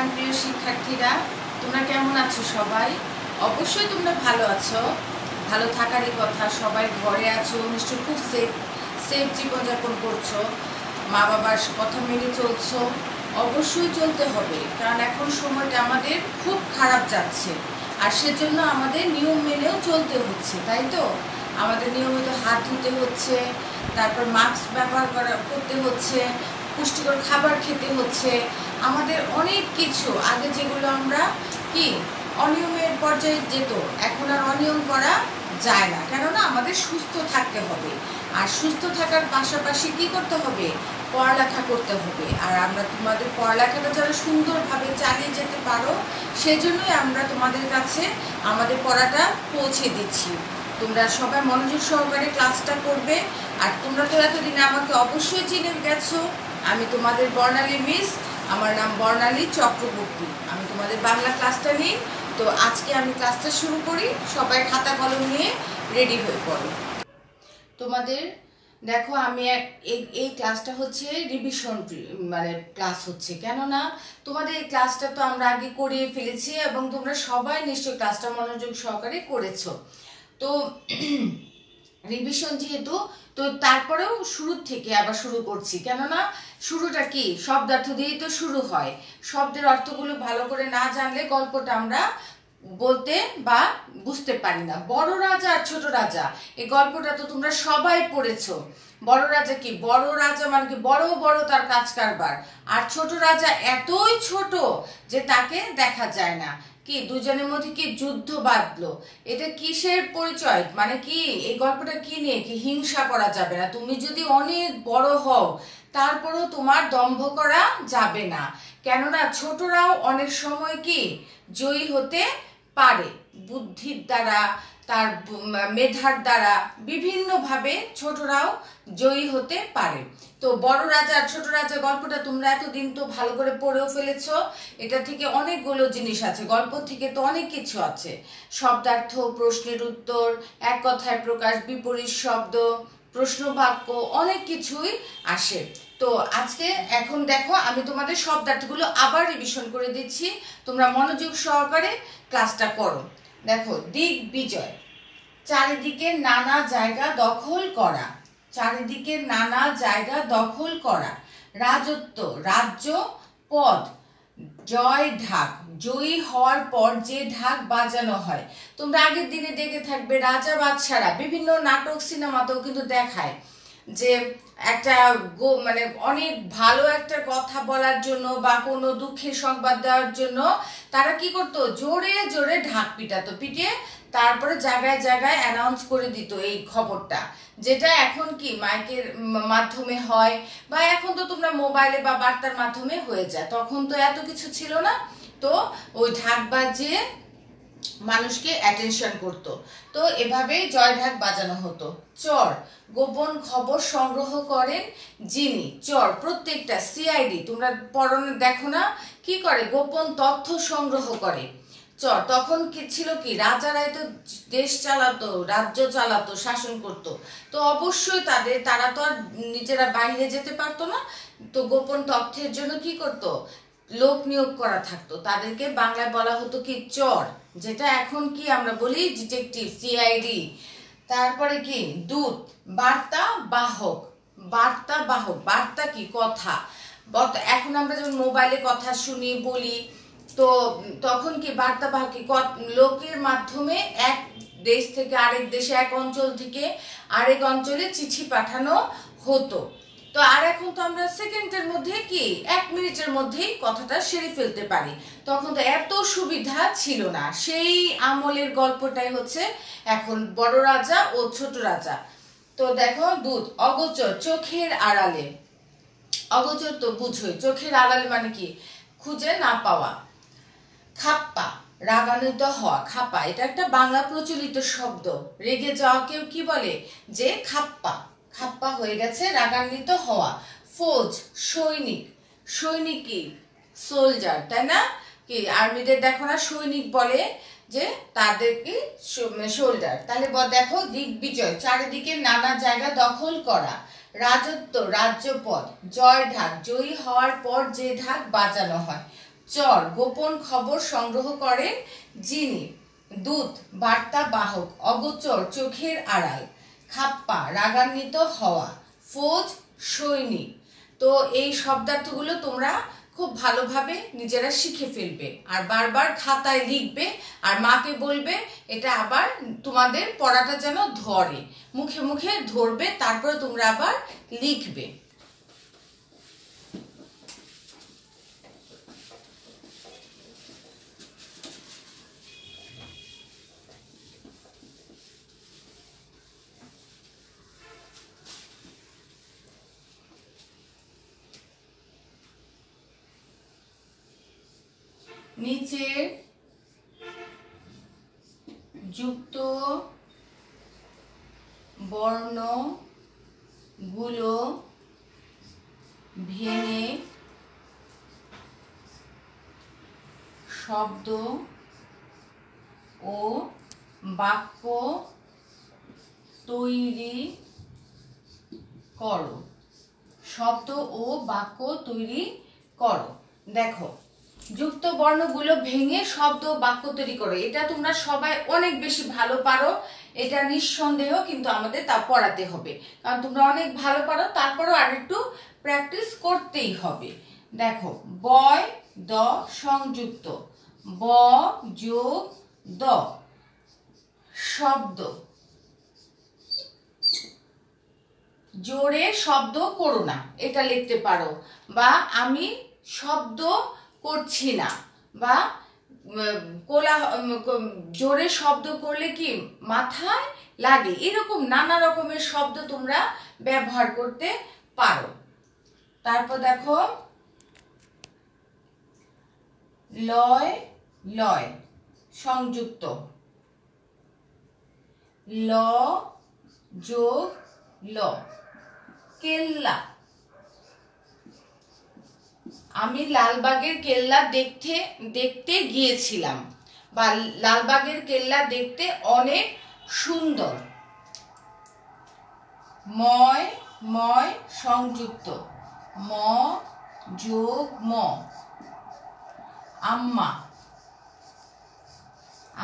প্রাণপ্রিয় শিক্ষার্থীরা, তোমরা কেমন আছো? সবাই অবশ্যই তোমরা ভালো আছো। ভালো থাকারই কথা। সবাই ঘরে আছো, নিশ্চয়ই খুব সেফ জীবনযাপন করছো, মা বাবার কথা মেনে চলছো। অবশ্যই চলতে হবে, কারণ এখন সময়টা আমাদের খুব খারাপ যাচ্ছে, আর সেজন্য আমাদের নিয়ম মেনেও চলতে হচ্ছে, তাই তো? আমাদের নিয়মিত হাত ধুতে হচ্ছে, তারপর মাস্ক ব্যবহার করতে হচ্ছে, পুষ্টিকর খাবার খেতে হচ্ছে। আমাদের অনেক কিছু আগে যেগুলো আমরা কি অনিয়মের পর্যায়ে যেত, এখন আর অনিয়ম করা যায় না, কেননা আমাদের সুস্থ থাকতে হবে। আর সুস্থ থাকার পাশাপাশি কি করতে হবে? পড়ালেখা করতে হবে। আর আমরা তোমাদের পড়ালেখাটা যারা সুন্দরভাবে চালিয়ে যেতে পারো, সেজন্যই আমরা তোমাদের কাছে আমাদের পড়াটা পৌঁছে দিচ্ছি। তোমরা সবাই মনোযোগ সহকারে ক্লাসটা করবে। আর তোমরা তো এতদিনে আমাকে অবশ্যই চিনে গেছো। আমি তোমাদের বর্ণালী মিস, আমার নাম বর্ণালী চক্রবর্তী। আমি তোমাদের বাংলা ক্লাসটা নিই। তো আজকে আমি ক্লাসটা শুরু করি। সবাই খাতা কলম নিয়ে রেডি হয়ে পড়ো। তোমাদের দেখো, আমি এই ক্লাসটা হচ্ছে রিভিশন মানে ক্লাস হচ্ছে, কেননা তোমাদের এই ক্লাসটা তো আমরা আগে করিয়ে ফেলেছি এবং তোমরা সবাই নিশ্চয়ই ক্লাসটা মনোযোগ সহকারে করেছো। তো রিভিশন যেহেতু, তো তারপরেও শুরুর থেকে আবার শুরু করছি, কেননা শুরুটা কি শব্দার্থ দিয়েই তো শুরু হয়। শব্দের অর্থগুলো ভালো করে না জানলে গল্পটা আমরা বলতে বা বুঝতে পারি না। বড় রাজা আর ছোট রাজা, এই গল্পটা তো তোমরা সবাই পড়েছো। বড় রাজা কি, বড় রাজা মানে কি বড় বড় তার কাজ কারবার, আর ছোট রাজা এতই ছোট যে তাকে দেখা যায় না। কি দুজনের মধ্যে কি যুদ্ধ বাঁধলো, এটা কিসের পরিচয়? মানে কি এই গল্পটা কি নিয়ে? কি হিংসা করা যাবে না। তুমি যদি অনেক বড় হও, তারপরেও তোমার দম্ভ করা যাবে না, কেননা ছোটরাও অনেক সময় কি জয়ী হতে পারে বুদ্ধির দ্বারা, তার মেধার দ্বারা, বিভিন্নভাবে ছোটরাও জয়ী হতে পারে। তো বড় রাজা আর ছোট রাজা গল্পটা তোমরা এতদিন তো ভালো করে পড়েও ফেলেছো। এটা থেকে অনেকগুলো জিনিস আছে, গল্প থেকে তো অনেক কিছু আছে। শব্দার্থ, প্রশ্নের উত্তর, এক কথায় প্রকাশ, বিপরীত শব্দ, প্রশ্ন বাক্য, অনেক কিছুই আসে। তো আজকে এখন দেখো, আমি তোমাদের শব্দার্থগুলো আবার রিভিশন করে দিচ্ছি, তোমরা মনোযোগ সহকারে ক্লাসটা করো। দেখো, দিগ্বিজয়, চারিদিকে নানা জায়গা দখল করা, চারিদিকে নানা জায়গা দখল করা। রাজত্ব, রাজ্য, পদ, জয় ঢাক, জয়ী হওয়ার পর যে ঢাক বাজানো হয়। তোমরা আগের দিনে দেখে থাকবে রাজা বাদশারা বিভিন্ন নাটক সিনেমাতেও কিন্তু দেখায় যে একটা মানে অনেক ভালো একটা কথা বলার জন্য বা কোনো দুঃখের সংবাদ দেওয়ার জন্য তারা কি করতো, জোরে জোরে ঢাক পিটাতো, পিটিয়ে তারপরে জায়গায় জায়গায় অ্যানাউন্স করে দিত এই খবরটা, যেটা এখন কি মাইকের মাধ্যমে হয়, বা এখন তো তোমরা মোবাইলে বা বার্তার মাধ্যমে হয়ে যায়। তখন তো এত কিছু ছিল না, তো ওই ঢাক বাজিয়ে মানুষকে অ্যাটেনশন করতো। তো এভাবেই জয় ঢাক বাজানো হতো। চর, গোপন খবর সংগ্রহ করেন যিনি। চর প্রত্যেকটা সিআইডি তোমরা পড়ানো দেখো না, কি করে, গোপন তথ্য সংগ্রহ করে। চর তখন কি ছিল, কি রাজারাই তো দেশ চালাতো, রাজ্য চালাতো, শাসন করতো। তো অবশ্যই তারা তো আর নিজেরা বাইরে যেতে পারতো না। তো গোপন তথ্যের জন্য কি করতো, লোক নিয়োগ করা থাকতো। তাদেরকে বাংলায় বলা হতো কি চর, যেটা এখন কি আমরা বলি ডিটেকটিভ, সিআইডি। তারপরে কি দূত, বার্তা বাহক, বার্তা বাহক, বার্তা কি কথা। এখন আমরা যেমন মোবাইলে কথা শুনি বলি, তো তখন কি বার্তা বাহক কি লোকের মাধ্যমে এক দেশ থেকে আরেক দেশে, এক অঞ্চল থেকে আরেক অঞ্চলে চিঠি পাঠানো হতো। তো আর এখন তো আমরা সেকেন্ডের মধ্যে কি 1 মিনিটের মধ্যেই কথাটা সেরে ফেলতে পারি। তখন তো এত সুবিধা ছিল না। সেই আমলের গল্পটাই হচ্ছে এখন বড় রাজা ও ছোট রাজা। তো দেখো, দূত, অগোচর, চোখের আড়ালে। অগোচর তো বুঝোই, চোখের আড়ালে মানে কি খুঁজে না পাওয়া। খাপ্পা, রাগান্বিত হওয়া। খাপ্পা এটা একটা বাংলা প্রচলিত শব্দ। রেগে যাওয়া কেউ কি বলে, যে খাপ্পা, খাপ্পা হয়ে গেছে, রাগান্বিত হওয়া। ফৌজ, সৈনিক, সৈনিক কি সোলজার, তাই না? কি আর্মিদের দেখো না সৈনিক বলে, যে তাদেরকে সোলজার। তাহলে দেখো, দিগ্বিজয়, চারিদিকে নানা জায়গা দখল করা। রাজত্ব, রাজ্যপদ, জয় ঢাক, জয়ী হওয়ার পর যে ঢাক বাজানো হয়। চর গোপন খবর সংগ্রহ করেন যিনি। দূত বার্তা বাহক, অগোচর চোখের আড়াল। খাপ্পা রাগান্বিত হওয়া। ফৌজ সৈনিক। তো এই শব্দার্থগুলো তোমরা খুব ভালোভাবে নিজেরা শিখে ফেলবে আর বারবার খাতায় লিখবে আর মাকে বলবে এটা আবার তোমাদের পড়াটা যেন ধরে, মুখে মুখে ধরবে, তারপরে তোমরা আবার লিখবে। নিচের যুক্ত বর্ণগুলো ভেঙে শব্দ ও বাক্য তৈরি করো। শব্দ ও বাক্য তৈরি করো। দেখো, যুক্ত বর্ণগুলো ভেঙে শব্দ বাক্য তৈরি করো, এটা তোমরা সবাই অনেক বেশি ভালো পারো, এটা নিঃসন্দেহ, কিন্তু আমাদের তা পড়াতে হবে কারণ তোমরা অনেক ভালো পারো, তারপরও আরেকটু প্র্যাকটিস করতেই হবে। দেখো, বয় দ সংযুক্ত, ব যোগ দ, শব্দ। জোরে শব্দ করো না, এটা লিখতে পারো, বা আমি শব্দ করছি না, বা জোরে শব্দ করলে কি মাথায় লাগে, এরকম নানা রকমের শব্দ তোমরা ব্যবহার করতে পারো। তারপর দেখো, লয় লয় সংযুক্ত, ল যোগ ল, কেল্লা। আমি লালবাগের কেল্লা দেখতে গিয়েছিলাম, বা লালবাগের কেল্লা দেখতে অনেক সুন্দর। ময় ময় সংযুক্ত, ম যোগ ম, আম্মা।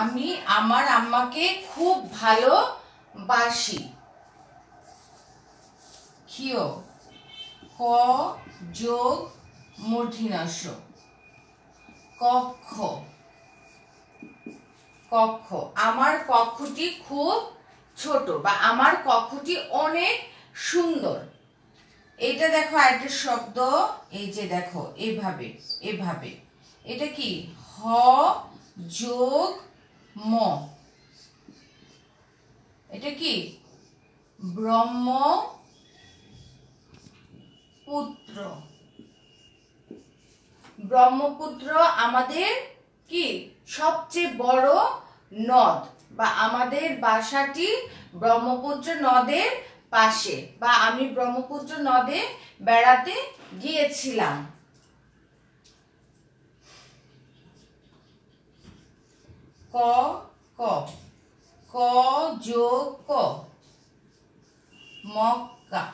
আমি আমার আম্মাকে খুব ভালোবাসি। ক্ষিয় ক যোগ মূর্ধন্য ষ, কক্ষ কক্ষ। আমার কক্ষটি খুব ছোট, বা আমার কক্ষটি অনেক সুন্দর। এইটা দেখো আরেকটা শব্দ, এই যে দেখো এভাবে এভাবে, এটা কি হ যোগ ম, এটা কি ব্রহ্মপুত্র। ব্রহ্মপুত্র আমাদের কি সবচেয়ে বড় নদ, বা আমাদের বাসাটি ব্রহ্মপুত্র নদের পাশে, বা আমি ব্রহ্মপুত্র নদে বেড়াতে গিয়েছিলাম। ক ক, ক যোগ ক, মক্কা।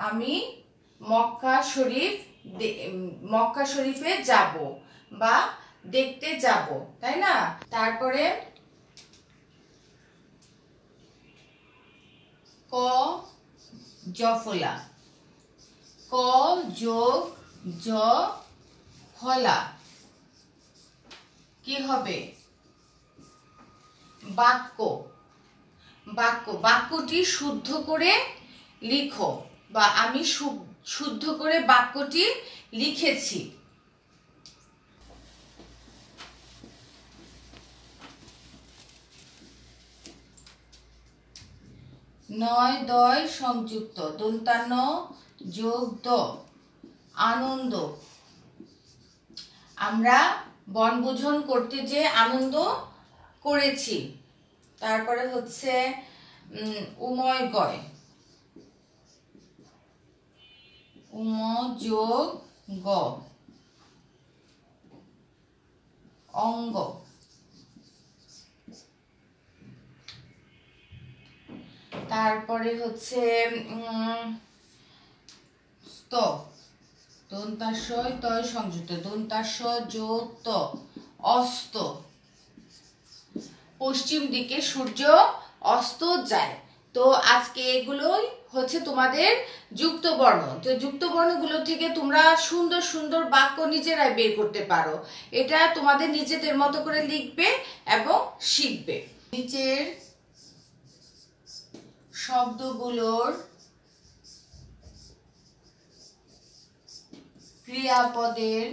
আমি মক্কা শরীফে যাব, বা দেখতে যাব, তাই না? তারপরে ক জফলা, ক যোগ জ ফলা, কি হবে বাক্য। বাক্যটি শুদ্ধ করে লিখো, বা আমি শুদ্ধ করে বাক্যটি লিখেছি। নয় দয় সংযুক্ত, দন্তান্ন যোগ দ, আনন্দ। আমরা বনভোজন করতে যে আনন্দ করেছি। তারপরে হচ্ছে উময় গয়, উম যোগ গ, অঙ্গ। তারপরে হচ্ছে স্ত, দন্তাস্বয় তয় সংযুক্ত, দন্তাস্ব যোগ ত, অস্ত। পশ্চিম দিকে সূর্য অস্ত যায়। তো আজকে এগুলোই হচ্ছে তোমাদের যুক্ত বর্ণ। তো যুক্ত বর্ণগুলো থেকে তোমরা সুন্দর সুন্দর বাক্য নিজেরাই বের করতে পারো। এটা তোমাদের নিজেদের মতো করে লিখবে এবং শিখবে। নিচের শব্দগুলোর ক্রিয়াপদের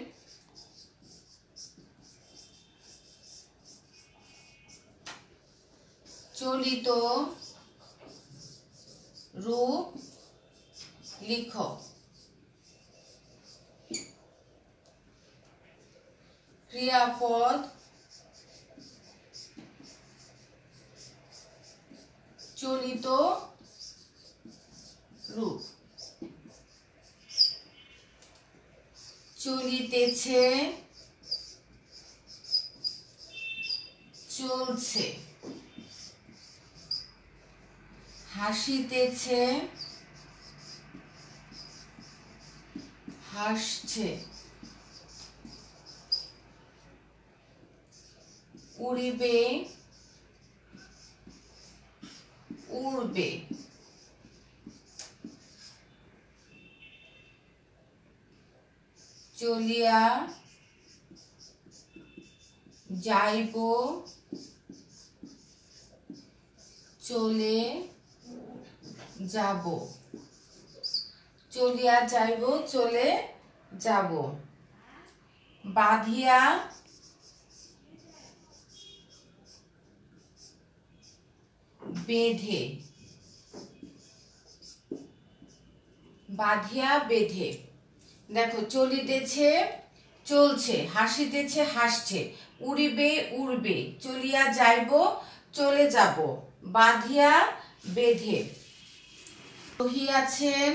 চলিত রূপ লিখো। ক্রিয়াপদ চলিত রূপ। চলিতেছে, চলছে। হাসিতেছে, হাসছে। উড়িবে, উড়বে। চলিয়া যাইব, চলে যাব। চলিয়া যাইব, চলে যাব। বাঁধিয়া বেঁধে, বাঁধিয়া বেঁধে। দেখো, চলিতেছে, চলছে। হাসিতেছে, হাসছে। উড়িবে, উড়বে। চলিয়া যাইব, চলে যাব। বাঁধিয়া বেঁধে। রহিয়াছেন,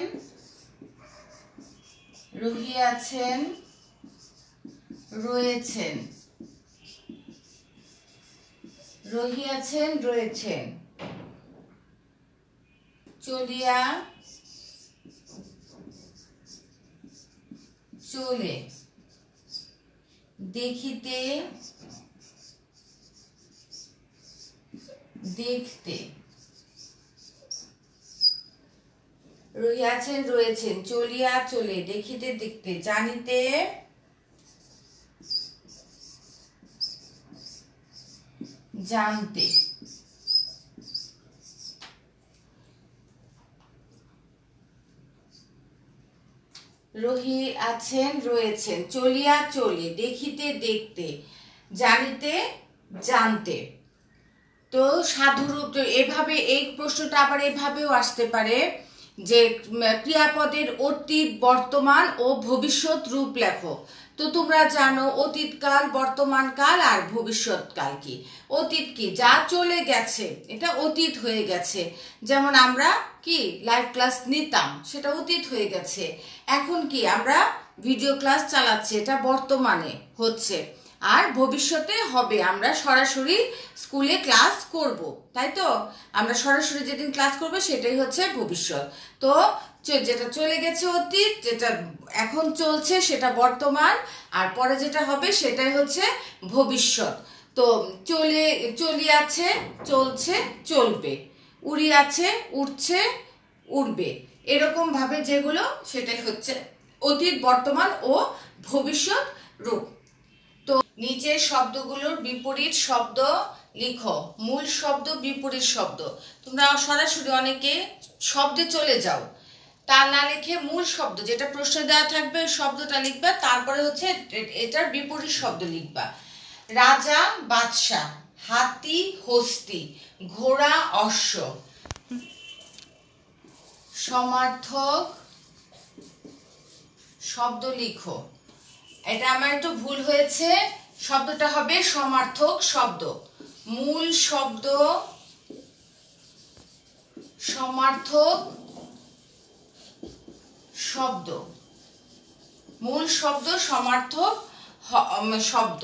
রহিয়াছেন। রয়েছেন, রহিয়াছেন, রয়েছেন। চলিয়া, চলে। দেখিতে, দেখতে। রহিয়াছেন, রয়েছেন। চলিয়া, চলে। দেখিতে, দেখতে। জানিতে, জানতে। রহিয়াছেন, রয়েছেন। চলিয়া, চলে। দেখিতে, দেখতে। জানিতে, জানতে। তো সাধুরূপ এভাবে, এই প্রশ্নটা আবার এভাবেও আসতে পারে যে ক্রিয়াপদের অতীত, বর্তমান ও ভবিষ্যৎ রূপ লেখো। তো তোমরা জানো অতীতকাল, বর্তমানকাল আর ভবিষ্যৎকাল কি। অতীত কি? যা চলে গেছে, এটা অতীত হয়ে গেছে। যেমন আমরা কি লাইভ ক্লাস নিতাম, সেটা অতীত হয়ে গেছে। এখন কি আমরা ভিডিও ক্লাস চালাচ্ছি, এটা বর্তমানে হচ্ছে। আর ভবিষ্যতে হবে, আমরা সরাসরি স্কুলে ক্লাস করব, তাই তো? আমরা সরাসরি যেদিন ক্লাস করব সেটাই হচ্ছে ভবিষ্যৎ। তো যেটা চলে গেছে অতীত, যেটা এখন চলছে সেটা বর্তমান, আর পরে যেটা হবে সেটাই হচ্ছে ভবিষ্যৎ। তো চলিয়াছে, চলছে, চলবে। উড়িয়াছে, উড়ছে, উড়বে। এরকম ভাবে যেগুলো, সেটাই হচ্ছে অতীত, বর্তমান ও ভবিষ্যৎ রূপ। তো নিচের শব্দগুলোর বিপরীত শব্দ লিখো। মূল শব্দ, বিপরীত শব্দ। তোমরা সরাসরি অনেকে শব্দে চলে যাও, তা না লিখে মূল শব্দ যেটা প্রশ্ন দেওয়া থাকবে ওই শব্দটা লিখবা, তারপরে হচ্ছে এটার বিপরীত শব্দ লিখবা। রাজা, বাদশা। হাতি, হস্তি। ঘোড়া, অশ্ব। সমার্থক শব্দ লিখো। এটা আমার একটু ভুল হয়েছে, শব্দটা হবে সমার্থক শব্দ। মূল শব্দ সমার্থক শব্দ। মূল শব্দ সমার্থক শব্দ।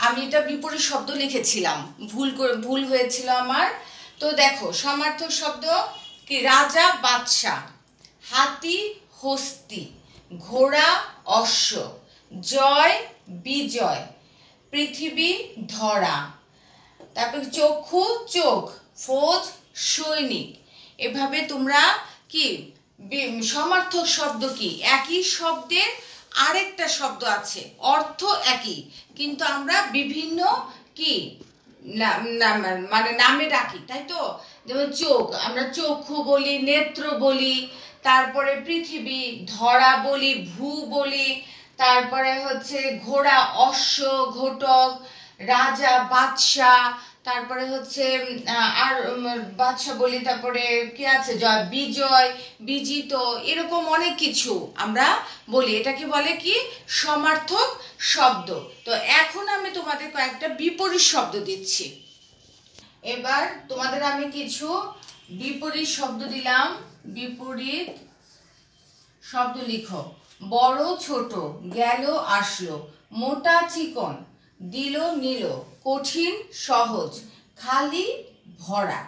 আমি এটা বিপরীত শব্দ লিখেছিলাম, ভুল হয়েছিল আমার। তো দেখো, সমার্থক শব্দ কি? রাজা, বাদশা। হাতি, হস্তি। ঘোড়া অশ্ব, জয় বিজয়, পৃথিবী ধরা, তারপর চক্ষু চোখ, ফৌজ সৈনিক। এভাবে তোমরা কি সমার্থক শব্দ কি, একই শব্দের আরেকটা শব্দ আছে, অর্থ একই কিন্তু আমরা বিভিন্ন কি মানে নামে ডাকি, তাই তো। যেমন চোখ আমরা চক্ষু বলি, নেত্র বলি, তারপরে পৃথিবী ধরা বলি, ভূ বলি, তারপরে হচ্ছে ঘোড়া অশ্ব, ঘটক, রাজা বাদশাহ, তারপরে হচ্ছে আর বাদশাহ বলি, তারপরে কি আছে জয় বিজয়, বিজিত, এরকম অনেক কিছু আমরা বলি। এটাকে বলে কি সমার্থক শব্দ। তো এখন আমি তোমাদের কয়েকটা বিপরীত শব্দ দিচ্ছি। এবার তোমাদের আমি কিছু বিপরীত শব্দ দিলাম। বিপরীত শব্দ লিখো। বড় ছোট, গেল আসলো, মোটা চিকন, দিল নিল, কঠিন সহজ, খালি ভরা।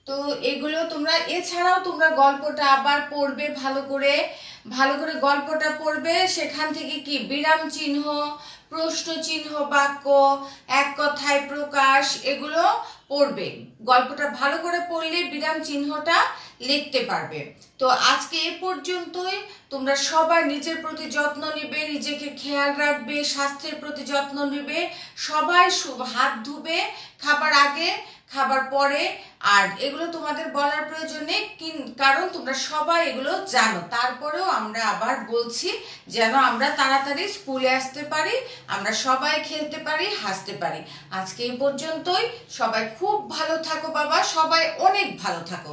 তো এগুলো তোমরা, এছাড়াও তোমরা গল্পটা আবার পড়বে, ভালো করে গল্পটা পড়বে। সেখান থেকে কি বিরাম চিহ্ন, প্রশ্ন চিহ্ন বাক্য, এক কথায় প্রকাশ, এগুলো পড়বে। গল্পটা ভালো করে পড়লে বিরাম চিহ্নটা লিখতে পারবে। তো আজকে এ পর্যন্তই। তোমরা সবাই নিজের প্রতি যত্ন নিবে, নিজেকে খেয়াল রাখবে, স্বাস্থ্যের প্রতি যত্ন নিবে, সবাই হাত ধুবে খাবার আগে খাবার পরে। আর এগুলো তোমাদের বলার প্রয়োজন নেই, কারণ তোমরা সবাই এগুলো জানো। তারপরেও আমরা আবার বলছি যেন আমরা তাড়াতাড়ি স্কুলে আসতে পারি, আমরা সবাই খেলতে পারি, হাসতে পারি। আজকে এই পর্যন্তই। সবাই খুব ভালো থাকো বাবা, সবাই অনেক ভালো থাকো।